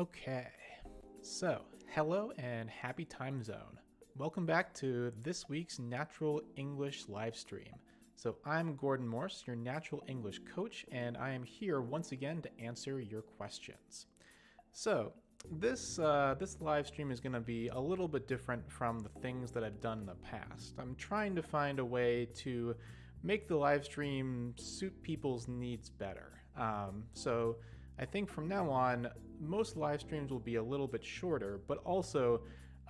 Okay, so hello and happy time zone. Welcome back to this week's Natural English live stream. So I'm Gordon Morse, your Natural English coach, and I am here once again to answer your questions. So this live stream is going to be a little bit different from the things that I've done in the past. I'm trying to find a way to make the live stream suit people's needs better. So I think from now on, most live streams will be a little bit shorter, but also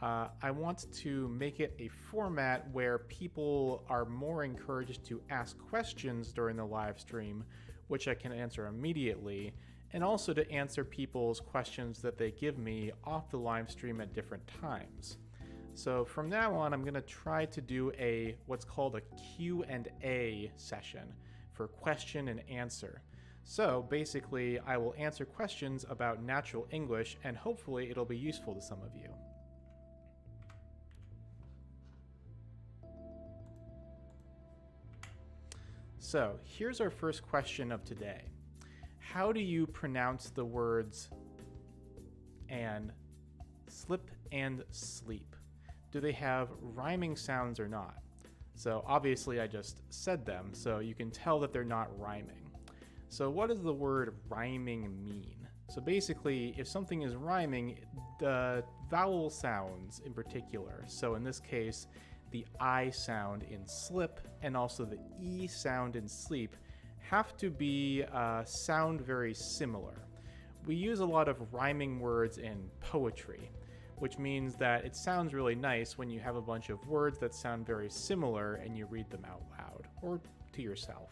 I want to make it a format where people are more encouraged to ask questions during the live stream, which I can answer immediately, and also to answer people's questions that they give me off the live stream at different times. So from now on, I'm going to try to do what's called a Q&A session for question and answer. So basically, I will answer questions about natural English, and hopefully it'll be useful to some of you. So here's our first question of today. How do you pronounce the words and slip and sleep? Do they have rhyming sounds or not? So obviously I just said them, so you can tell that they're not rhyming. So what does the word rhyming mean? So basically, if something is rhyming, the vowel sounds in particular, so in this case, the I sound in slip and also the E sound in sleep have to sound very similar. We use a lot of rhyming words in poetry, which means that it sounds really nice when you have a bunch of words that sound very similar and you read them out loud or to yourself.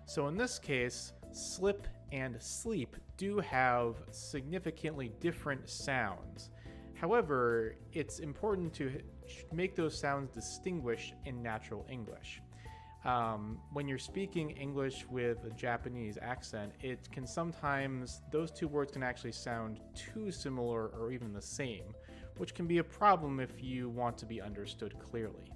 So in this case, slip and sleep do have significantly different sounds. However, it's important to make those sounds distinguished in natural English. When you're speaking English with a Japanese accent, those two words can actually sound too similar or even the same, which can be a problem if you want to be understood clearly.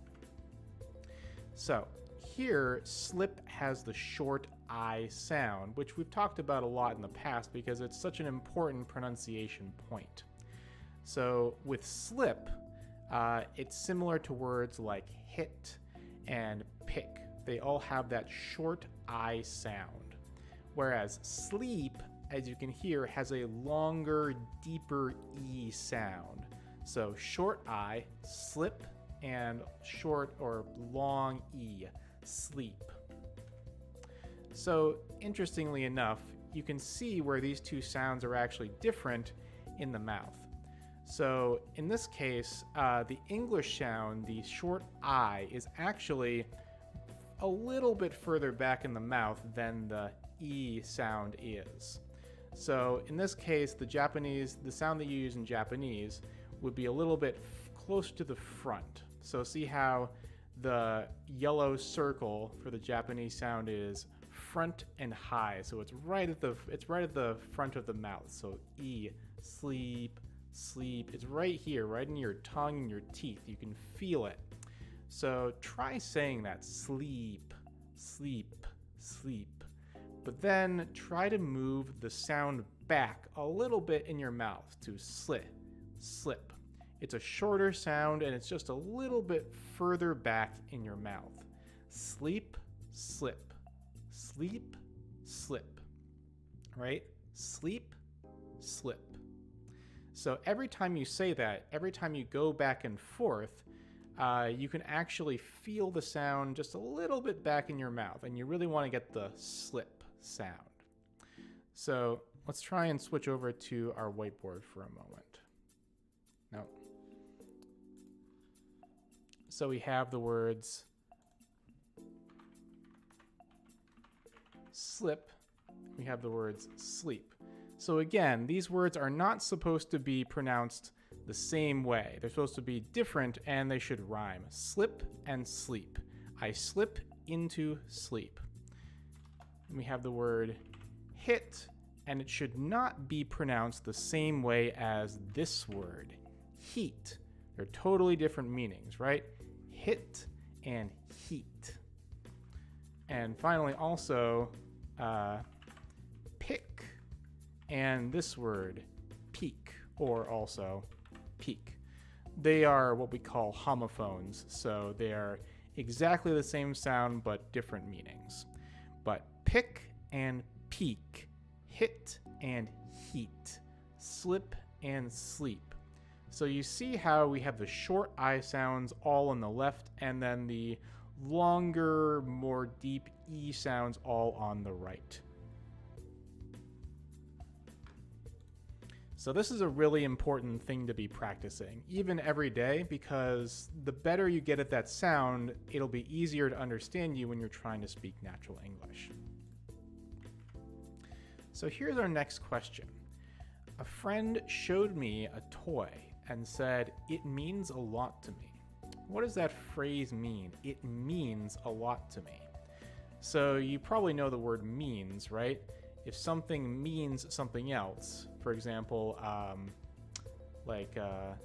So here, slip has the short I sound, which we've talked about a lot in the past because it's such an important pronunciation point. So with slip, it's similar to words like hit and pick. They all have that short I sound. Whereas sleep, as you can hear, has a longer, deeper E sound. So short I, slip, and short or long E, sleep. So interestingly enough, you can see where these two sounds are actually different in the mouth. So in this case, the English sound, the short I, is actually a little bit further back in the mouth than the E sound is. So in this case, the sound that you use in Japanese would be a little bit close to the front. So see how the yellow circle for the Japanese sound is front and high. So it's right at the front of the mouth. So E, sleep, sleep. It's right here, right in your tongue and your teeth. You can feel it. So try saying that, sleep, sleep, sleep. But then try to move the sound back a little bit in your mouth to slip, slip. It's a shorter sound and it's just a little bit further back in your mouth. Sleep, slip, sleep, slip, right? Sleep, slip. So every time you say that, every time you go back and forth, you can actually feel the sound just a little bit back in your mouth, and you really want to get the slip sound. So let's try and switch over to our whiteboard for a moment. No. So we have the words slip, we have the words sleep. So again, these words are not supposed to be pronounced the same way. They're supposed to be different and they should rhyme. Slip and sleep. I slip into sleep. We have the word hit, and it should not be pronounced the same way as this word, heat. They're totally different meanings, right? Hit and heat. And finally also pick and this word, peak, or also peak. They are what we call homophones, so they are exactly the same sound but different meanings. But pick and peak, hit and heat, slip and sleep. So you see how we have the short I sounds all on the left, and then the longer, more deep E sounds all on the right. So this is a really important thing to be practicing, even every day, because the better you get at that sound, it'll be easier to understand you when you're trying to speak natural English. So here's our next question. A friend showed me a toy and said, "It means a lot to me." What does that phrase mean? It means a lot to me. So you probably know the word means, right? If something means something else, for example,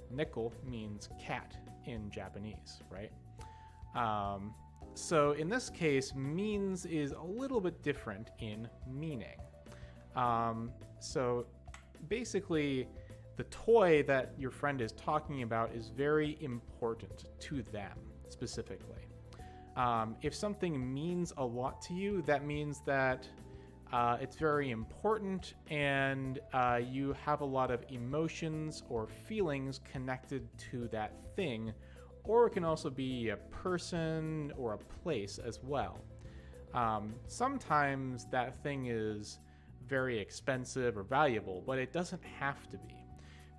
nickel means cat in Japanese, right? So in this case, means is a little bit different in meaning. So basically, the toy that your friend is talking about is very important to them specifically. If something means a lot to you, that means that it's very important, and you have a lot of emotions or feelings connected to that thing, or it can also be a person or a place as well. Sometimes that thing is very expensive or valuable, but it doesn't have to be,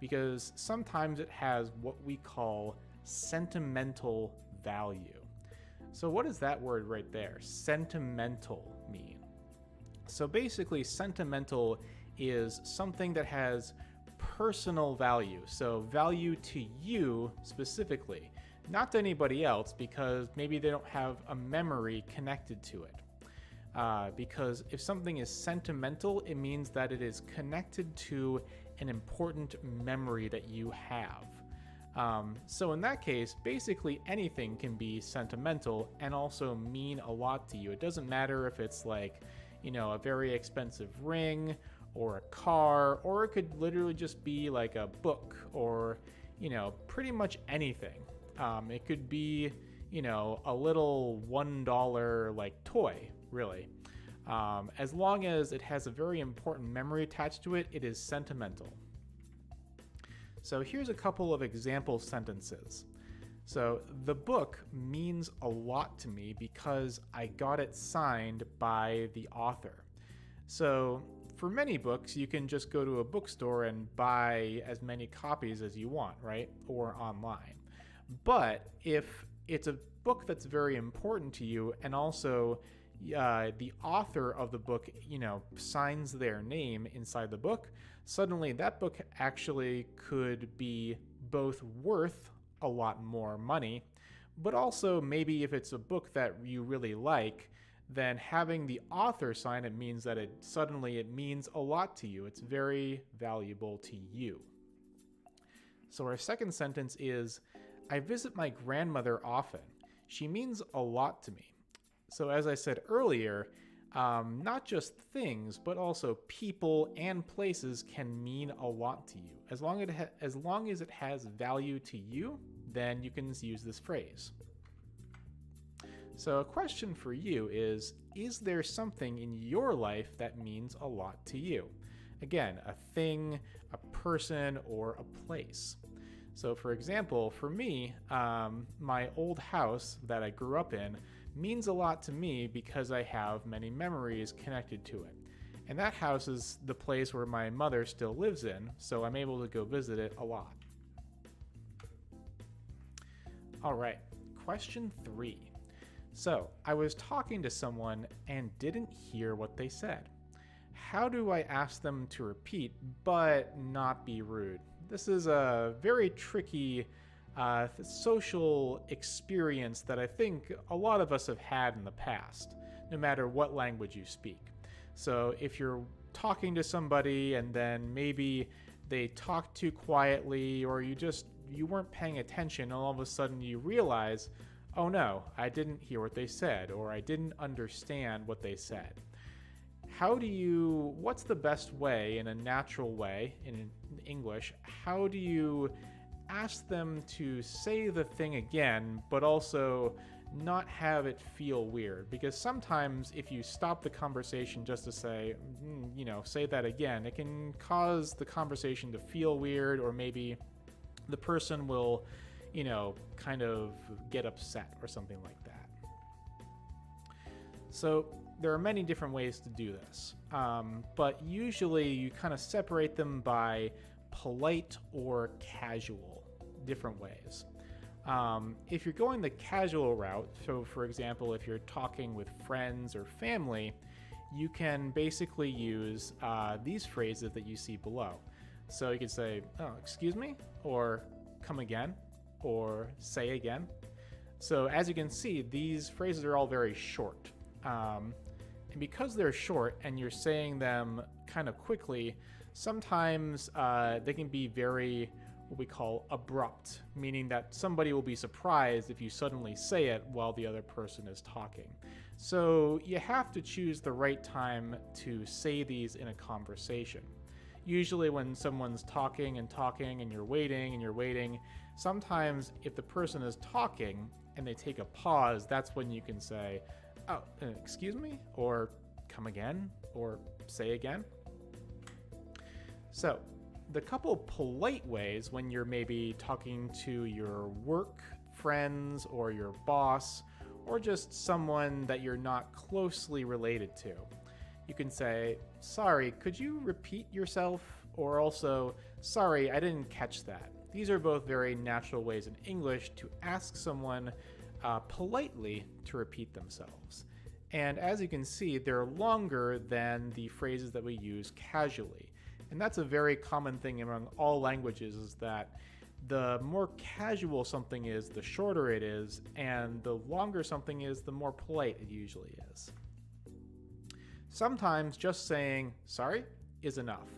because sometimes it has what we call sentimental value. So what does that word right there, sentimental, mean? So basically, sentimental is something that has personal value. So value to you specifically, not to anybody else, because maybe they don't have a memory connected to it. Because if something is sentimental, it means that it is connected to an important memory that you have. So in that case, basically anything can be sentimental and also mean a lot to you. It doesn't matter if it's like, a very expensive ring or a car, or it could literally just be like a book or, pretty much anything. It could be, a little $1 like toy, really. As long as it has a very important memory attached to it, it is sentimental. So here's a couple of example sentences. So the book means a lot to me because I got it signed by the author. So for many books, you can just go to a bookstore and buy as many copies as you want, right? Or online. But if it's a book that's very important to you, and also the author of the book, signs their name inside the book, suddenly that book actually could be both worth a lot more money, but also maybe if it's a book that you really like, then having the author sign it means that it means a lot to you. It's very valuable to you. So our second sentence is, I visit my grandmother often. She means a lot to me. So as I said earlier, not just things, but also people and places can mean a lot to you. As long as it has value to you, then you can use this phrase. So a question for you is there something in your life that means a lot to you? Again, a thing, a person, or a place. So for example, for me, my old house that I grew up in means a lot to me because I have many memories connected to it. And that house is the place where my mother still lives in, so I'm able to go visit it a lot. All right, question 3. So I was talking to someone and didn't hear what they said. How do I ask them to repeat but not be rude? This is a very tricky social experience that I think a lot of us have had in the past, no matter what language you speak. So if you're talking to somebody and then maybe they talk too quietly, or you weren't paying attention, and all of a sudden you realize, oh no, I didn't hear what they said, or I didn't understand what they said. what's the best way, in a natural way, in English, how do you ask them to say the thing again, but also not have it feel weird? Because sometimes if you stop the conversation just to say, say that again, it can cause the conversation to feel weird, or maybe the person will, kind of get upset or something like that. So there are many different ways to do this, but usually you kind of separate them by polite or casual, different ways. If you're going the casual route, so for example, if you're talking with friends or family, you can basically use these phrases that you see below. So you can say, "Oh, excuse me," or "come again," or "say again." So as you can see, these phrases are all very short. And because they're short and you're saying them kind of quickly, sometimes they can be very, what we call, abrupt, meaning that somebody will be surprised if you suddenly say it while the other person is talking. So you have to choose the right time to say these in a conversation. Usually when someone's talking and you're waiting, sometimes if the person is talking and they take a pause, that's when you can say, "Oh, excuse me," or "come again," or "say again." So the couple polite ways when you're maybe talking to your work friends or your boss, or just someone that you're not closely related to, you can say, "Sorry, could you repeat yourself?" Or also, "Sorry, I didn't catch that." These are both very natural ways in English to ask someone politely to repeat themselves. And as you can see, they're longer than the phrases that we use casually. And that's a very common thing among all languages, is that the more casual something is, the shorter it is, and the longer something is, the more polite it usually is. Sometimes just saying "sorry" is enough.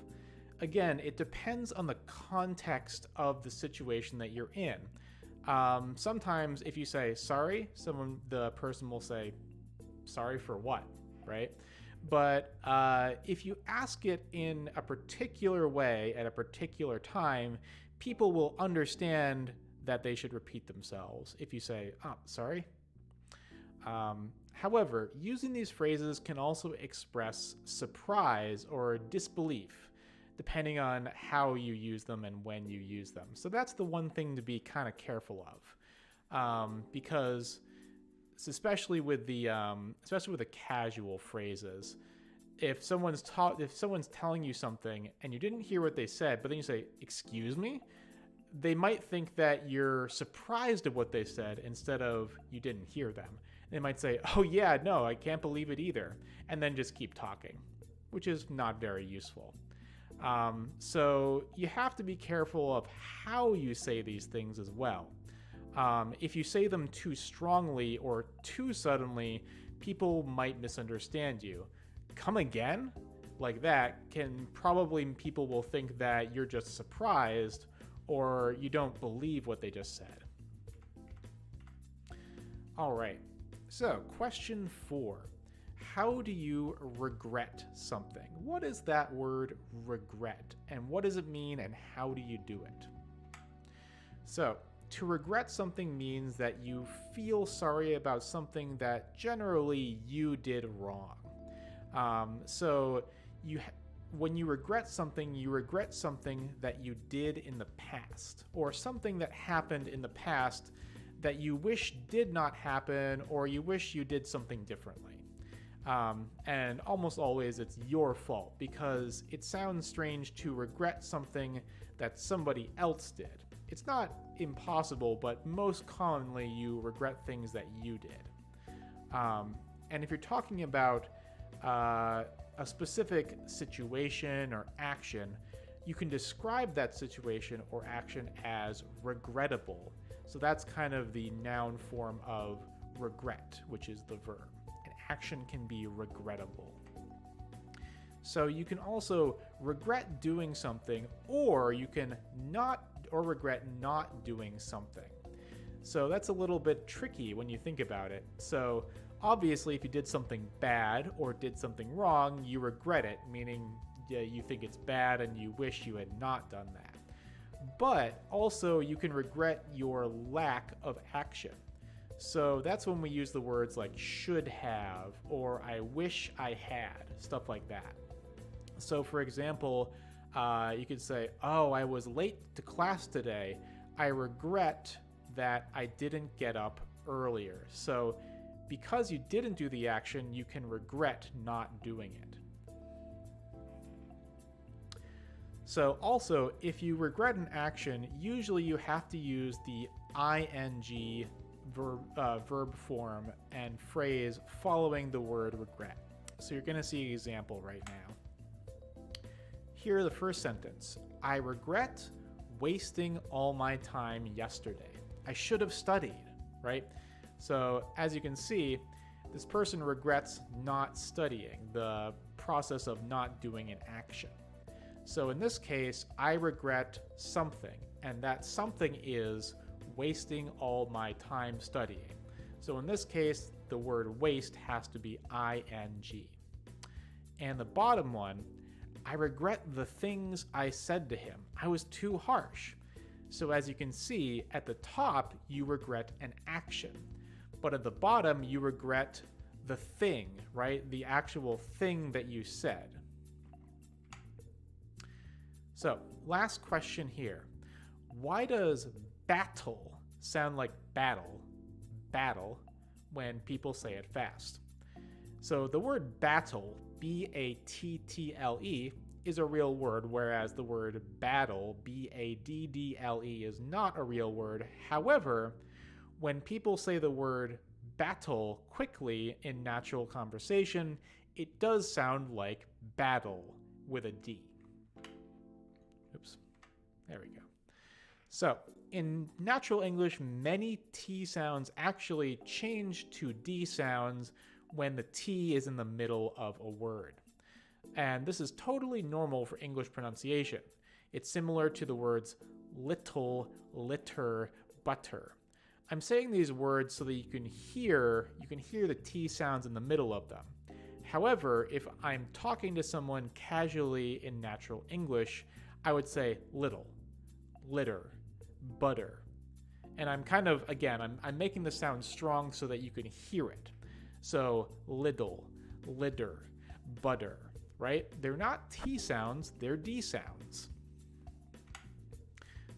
Again, it depends on the context of the situation that you're in. Sometimes if you say "sorry," the person will say, "Sorry for what?" right? But if you ask it in a particular way at a particular time, people will understand that they should repeat themselves if you say, "Oh, sorry." However, using these phrases can also express surprise or disbelief, depending on how you use them and when you use them. So that's the one thing to be kind of careful of, because especially with the casual phrases, if someone's telling you something and you didn't hear what they said, but then you say "excuse me," they might think that you're surprised at what they said instead of you didn't hear them. They might say, "Oh yeah, no, I can't believe it either," and then just keep talking, which is not very useful. So you have to be careful of how you say these things as well. If you say them too strongly or too suddenly, people might misunderstand you. "Come again?" like that people will think that you're just surprised or you don't believe what they just said. All right, so question 4. How do you regret something? What is that word regret, and what does it mean, and how do you do it? So, to regret something means that you feel sorry about something that generally you did wrong. When you regret something that you did in the past, or something that happened in the past that you wish did not happen, or you wish you did something differently. And almost always it's your fault, because it sounds strange to regret something that somebody else did. It's not impossible, but most commonly you regret things that you did. And if you're talking about a specific situation or action, you can describe that situation or action as regrettable. So that's kind of the noun form of regret, which is the verb. An action can be regrettable. So you can also regret doing something, or you can regret not doing something. So that's a little bit tricky when you think about it. So Obviously, if you did something bad or did something wrong, you regret it, meaning you think it's bad and you wish you had not done that. But also, you can regret your lack of action. So that's when we use the words like should have or I wish I had, stuff like that. So for example, you could say, oh, I was late to class today. I regret that I didn't get up earlier. So because you didn't do the action, you can regret not doing it. So also, if you regret an action, usually you have to use the ing verb form and phrase following the word regret. So you're going to see an example right now. Here, the first sentence. I regret wasting all my time yesterday. I should have studied, right? So as you can see, this person regrets not studying, the process of not doing an action. So in this case, I regret something, and that something is wasting all my time studying. So in this case, the word waste has to be ing. And the bottom one, I regret the things I said to him. I was too harsh. So as you can see, at the top, you regret an action. But at the bottom, you regret the thing, right? The actual thing that you said. So, last question here. Why does battle sound like battle, when people say it fast? So the word battle, B-A-T-T-L-E, is a real word, whereas the word battle, B-A-D-D-L-E, is not a real word. However, when people say the word battle quickly in natural conversation, it does sound like battle with a D. Oops, there we go. So, in natural English, many T sounds actually change to D sounds when the T is in the middle of a word. And this is totally normal for English pronunciation. It's similar to the words little, litter, butter. I'm saying these words so that you can hear the T sounds in the middle of them. However, if I'm talking to someone casually in natural English, I would say little, litter, butter. And I'm kind of, again, I'm making the sound strong so that you can hear it. So little, litter, butter, right? They're not T sounds, they're D sounds.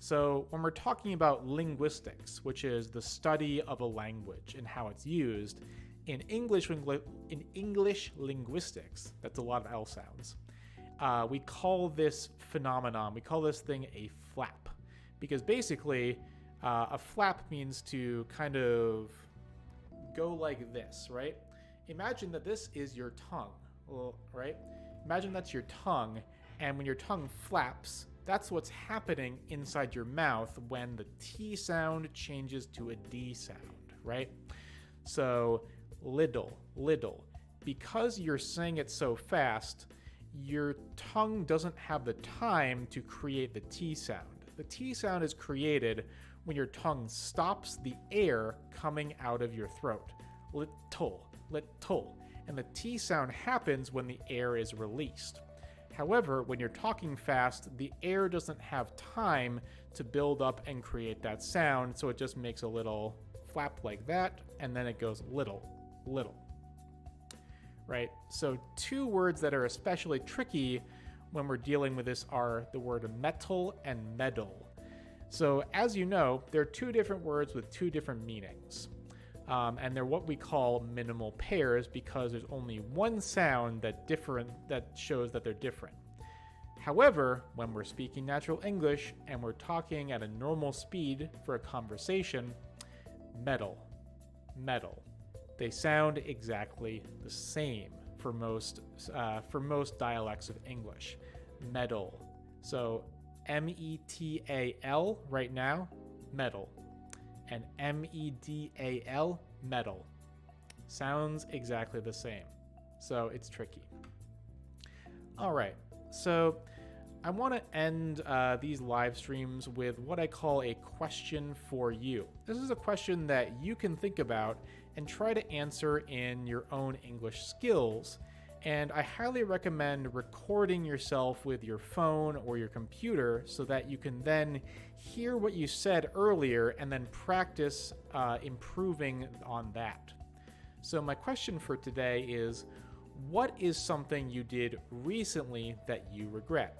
So when we're talking about linguistics, which is the study of a language and how it's used, in English linguistics, that's a lot of L sounds, we call this phenomenon, we call this thing a flap. Because basically, a flap means to kind of go like this, right? Imagine that this is your tongue, right? Imagine that's your tongue, and when your tongue flaps, that's what's happening inside your mouth when the T sound changes to a D sound, right? So, little. Because you're saying it so fast, your tongue doesn't have the time to create the T sound. The T sound is created when your tongue stops the air coming out of your throat. Little. And the T sound happens when the air is released. However, when you're talking fast, the air doesn't have time to build up and create that sound, so it just makes a little flap like that, and then it goes little. Right? So two words that are especially tricky when we're dealing with this are the word metal and medal. So as you know, there are two different words with two different meanings. And they're what we call minimal pairs because there's only one sound that shows that they're different. However, when we're speaking natural English and we're talking at a normal speed for a conversation, metal. They sound exactly the same for most dialects of English. Metal. So M-E-T-A-L right now, metal. And M-E-D-A-L, metal. Sounds exactly the same. So it's tricky. All right, so I want to end these live streams with what I call a question for you. This is a question that you can think about and try to answer in your own English skills. And I highly recommend recording yourself with your phone or your computer so that you can then hear what you said earlier and then practice improving on that. So my question for today is, what is something you did recently that you regret?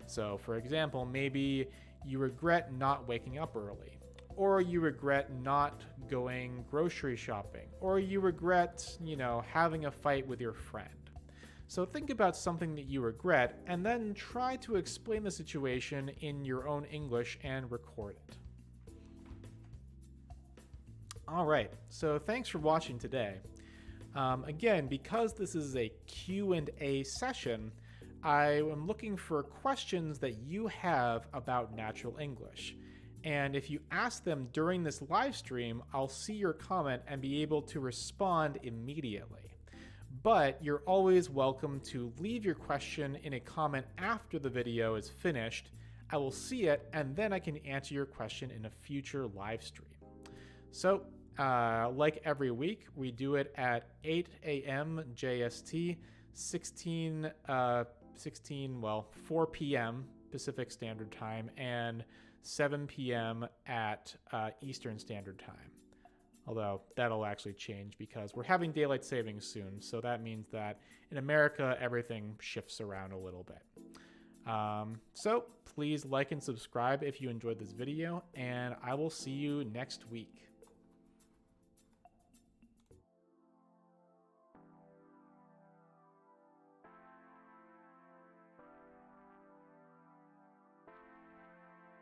So for example, maybe you regret not waking up early, or you regret not going grocery shopping, or you regret, having a fight with your friend. So think about something that you regret and then try to explain the situation in your own English and record it. All right, so thanks for watching today. Again, because this is a Q&A session, I am looking for questions that you have about natural English. And if you ask them during this live stream, I'll see your comment and be able to respond immediately. But you're always welcome to leave your question in a comment after the video is finished. I will see it, and then I can answer your question in a future live stream. So, like every week, we do it at 8 a.m. JST, 4 p.m. Pacific Standard Time, and 7 p.m. at Eastern Standard Time. Although that'll actually change because we're having daylight savings soon, so that means that in America, everything shifts around a little bit. So please like and subscribe if you enjoyed this video, and I will see you next week.